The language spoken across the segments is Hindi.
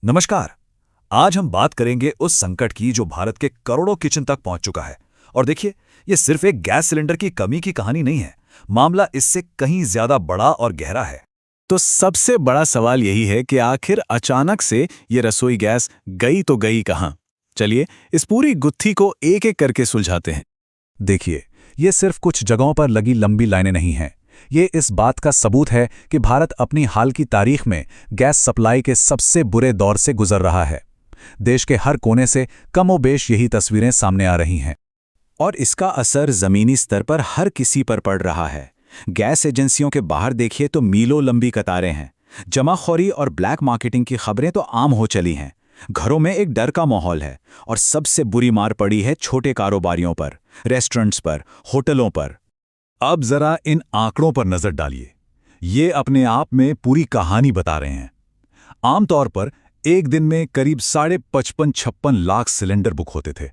नमस्कार। आज हम बात करेंगे उस संकट की जो भारत के करोड़ों किचन तक पहुंच चुका है। और देखिए, ये सिर्फ एक गैस सिलेंडर की कमी की कहानी नहीं है। मामला इससे कहीं ज्यादा बड़ा और गहरा है। तो सबसे बड़ा सवाल यही है कि आखिर अचानक से ये रसोई गैस गई तो गई कहाँ? चलिए इस पूरी गुत्थी को एक एक करके सुलझाते हैं। देखिए, ये सिर्फ कुछ जगहों पर लगी लंबी लाइनें नहीं हैं। ये इस बात का सबूत है कि भारत अपनी हाल की तारीख में गैस सप्लाई के सबसे बुरे दौर से गुजर रहा है। देश के हर कोने से कमोबेश यही तस्वीरें सामने आ रही हैं। और इसका असर जमीनी स्तर पर हर किसी पर पड़ रहा है। गैस एजेंसियों के बाहर देखिए तो मीलों लंबी कतारें हैं। जमाखोरी और ब्लैक मार्केटिंग की खबरें तो आम हो चली हैं। घरों में एक डर का माहौल है और सबसे बुरी मार पड़ी है छोटे कारोबारियों पर, रेस्टोरेंट्स पर, होटलों पर। अब जरा इन आंकड़ों पर नजर डालिए। ये अपने आप में पूरी कहानी बता रहे हैं। आमतौर पर एक दिन में करीब 55-56 लाख सिलेंडर बुक होते थे,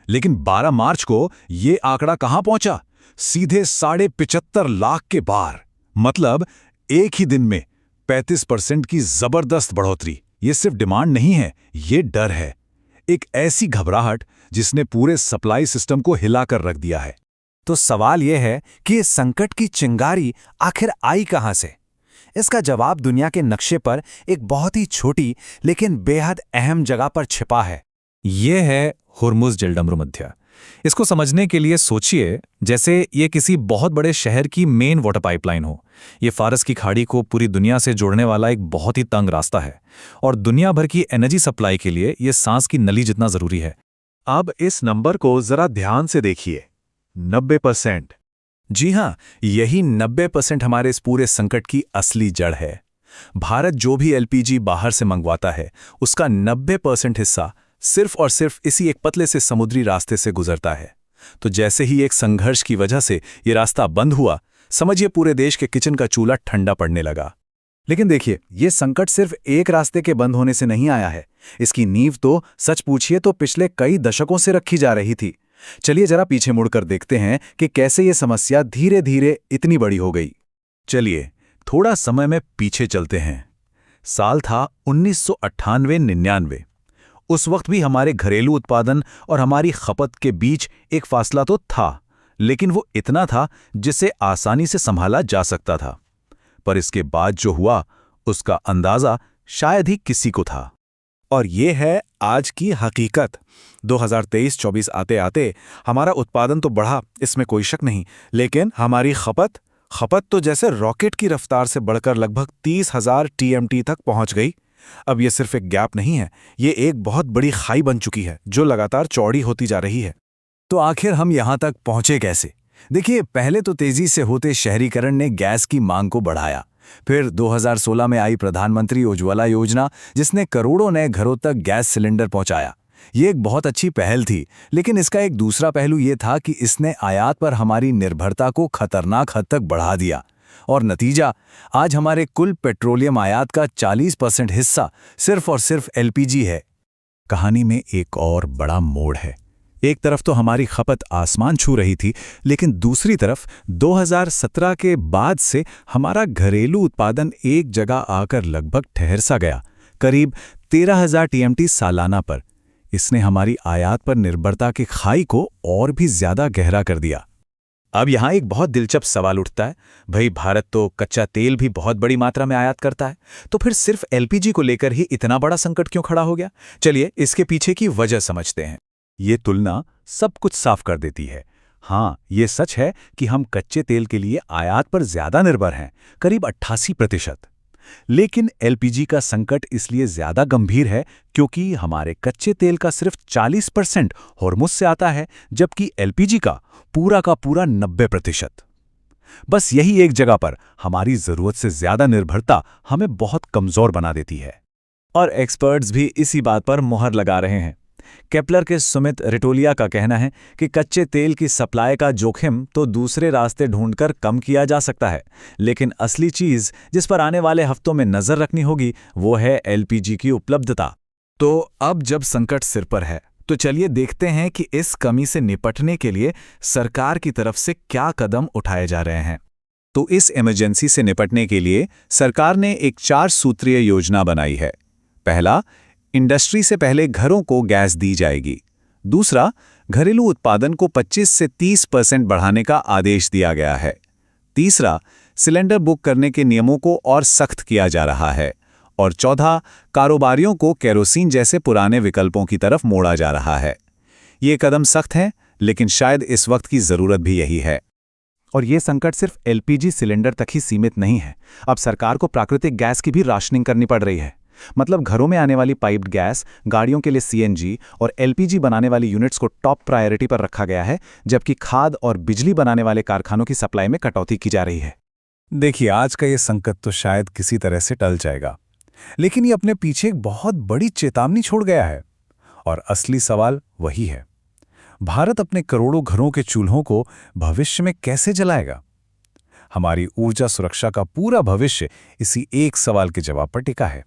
लेकिन 12 मार्च को ये आंकड़ा कहां पहुंचा? सीधे 75.5 लाख के पार। मतलब एक ही दिन में 35% की जबरदस्त बढ़ोतरी। ये सिर्फ डिमांड नहीं है, ये डर है। एक ऐसी घबराहट जिसने पूरे सप्लाई सिस्टम को हिलाकर रख दिया है। तो सवाल यह है कि इस संकट की चिंगारी आखिर आई कहां से? इसका जवाब दुनिया के नक्शे पर एक बहुत ही छोटी लेकिन बेहद अहम जगह पर छिपा है। ये है हुर्मुज़ जलडमरूमध्य। इसको समझने के लिए सोचिए जैसे ये किसी बहुत बड़े शहर की मेन वाटर पाइपलाइन हो। ये फारस की खाड़ी को पूरी दुनिया से जोड़ने वाला एक बहुत ही तंग रास्ता है और दुनिया भर की एनर्जी सप्लाई के लिए ये सांस की नली जितना जरूरी है। अब इस नंबर को जरा ध्यान से देखिए, 90%। जी हाँ, यही 90% हमारे इस पूरे संकट की असली जड़ है। भारत जो भी एलपीजी बाहर से मंगवाता है, उसका 90% हिस्सा सिर्फ और सिर्फ इसी एक पतले से समुद्री रास्ते से गुजरता है। तो जैसे ही एक संघर्ष की वजह से ये रास्ता बंद हुआ, समझिए पूरे देश के किचन का चूल्हा ठंडा पड़ने लगा। लेकिन देखिए, ये संकट सिर्फ एक रास्ते के बंद होने से नहीं आया है। इसकी नींव तो सच पूछिए तो पिछले कई दशकों से रखी जा रही थी। चलिए जरा पीछे मुड़कर देखते हैं कि कैसे ये समस्या धीरे धीरे इतनी बड़ी हो गई। चलिए थोड़ा समय में पीछे चलते हैं। साल था 1998-99। उस वक्त भी हमारे घरेलू उत्पादन और हमारी खपत के बीच एक फासला तो था, लेकिन वो इतना था जिसे आसानी से संभाला जा सकता था। पर इसके बाद जो हुआ उसका अंदाजा शायद ही किसी को था। और ये है आज की हकीकत। 2023-24 आते आते हमारा उत्पादन तो बढ़ा, इसमें कोई शक नहीं, लेकिन हमारी खपत तो जैसे रॉकेट की रफ्तार से बढ़कर लगभग 30,000 टीएमटी तक पहुंच गई। अब ये सिर्फ एक गैप नहीं है, ये एक बहुत बड़ी खाई बन चुकी है जो लगातार चौड़ी होती जा रही है। तो आखिर हम यहां तक पहुंचे कैसे? देखिए, पहले तो तेजी से होते शहरीकरण ने गैस की मांग को बढ़ाया। फिर 2016 में आई प्रधानमंत्री उज्ज्वला योजना, जिसने करोड़ों नए घरों तक गैस सिलेंडर पहुंचाया। ये एक बहुत अच्छी पहल थी, लेकिन इसका एक दूसरा पहलू ये था कि इसने आयात पर हमारी निर्भरता को खतरनाक हद तक बढ़ा दिया। और नतीजा, आज हमारे कुल पेट्रोलियम आयात का 40% हिस्सा सिर्फ और सिर्फ एलपीजी है। कहानी में एक और बड़ा मोड़ है। एक तरफ तो हमारी खपत आसमान छू रही थी, लेकिन दूसरी तरफ 2017 के बाद से हमारा घरेलू उत्पादन एक जगह आकर लगभग ठहर सा गया, करीब 13,000 टीएमटी सालाना पर। इसने हमारी आयात पर निर्भरता की खाई को और भी ज्यादा गहरा कर दिया। अब यहाँ एक बहुत दिलचस्प सवाल उठता है, भाई भारत तो कच्चा तेल भी बहुत बड़ी मात्रा में आयात करता है, तो फिर सिर्फ एलपीजी को लेकर ही इतना बड़ा संकट क्यों खड़ा हो गया? चलिए इसके पीछे की वजह समझते हैं। ये तुलना सब कुछ साफ कर देती है। हाँ, ये सच है कि हम कच्चे तेल के लिए आयात पर ज्यादा निर्भर हैं, करीब 88%। लेकिन एलपीजी का संकट इसलिए ज्यादा गंभीर है क्योंकि हमारे कच्चे तेल का सिर्फ 40% होर्मुज़ से आता है, जबकि एलपीजी का पूरा 90%। बस यही एक जगह पर हमारी जरूरत से ज्यादा निर्भरता हमें बहुत कमजोर बना देती है। और एक्सपर्ट्स भी इसी बात पर मुहर लगा रहे हैं। केपलर के सुमित रिटोलिया का कहना है कि कच्चे तेल की सप्लाई का जोखिम तो दूसरे रास्ते ढूंढकर कम किया जा सकता है, लेकिन असली चीज जिस पर आने वाले हफ्तों में नजर रखनी होगी वो है एलपीजी की उपलब्धता। तो अब जब संकट सिर पर है, तो चलिए देखते हैं कि इस कमी से निपटने के लिए सरकार की तरफ से क्या कदम उठाए जा रहे हैं। तो इस इमरजेंसी से निपटने के लिए सरकार ने एक 4 सूत्रीय योजना बनाई है। पहला, इंडस्ट्री से पहले घरों को गैस दी जाएगी। दूसरा, घरेलू उत्पादन को 25 से 30% बढ़ाने का आदेश दिया गया है। तीसरा, सिलेंडर बुक करने के नियमों को और सख्त किया जा रहा है। और चौथा, कारोबारियों को केरोसिन जैसे पुराने विकल्पों की तरफ मोड़ा जा रहा है। ये कदम सख्त हैं, लेकिन शायद इस वक्त की जरूरत भी यही है। और ये संकट सिर्फ एलपीजी सिलेंडर तक ही सीमित नहीं है। अब सरकार को प्राकृतिक गैस की भी राशनिंग करनी पड़ रही है। मतलब घरों में आने वाली पाइप्ड गैस, गाड़ियों के लिए सीएनजी और एलपीजी बनाने वाली यूनिट्स को टॉप प्रायोरिटी पर रखा गया है, जबकि खाद और बिजली बनाने वाले कारखानों की सप्लाई में कटौती की जा रही है। देखिए, आज का ये संकट तो शायद किसी तरह से टल जाएगा, लेकिन ये अपने पीछे एक बहुत बड़ी चेतावनी छोड़ गया है। और असली सवाल वही है, भारत अपने करोड़ों घरों के चूल्हों को भविष्य में कैसे जलाएगा? हमारी ऊर्जा सुरक्षा का पूरा भविष्य इसी एक सवाल के जवाब पर टिका है।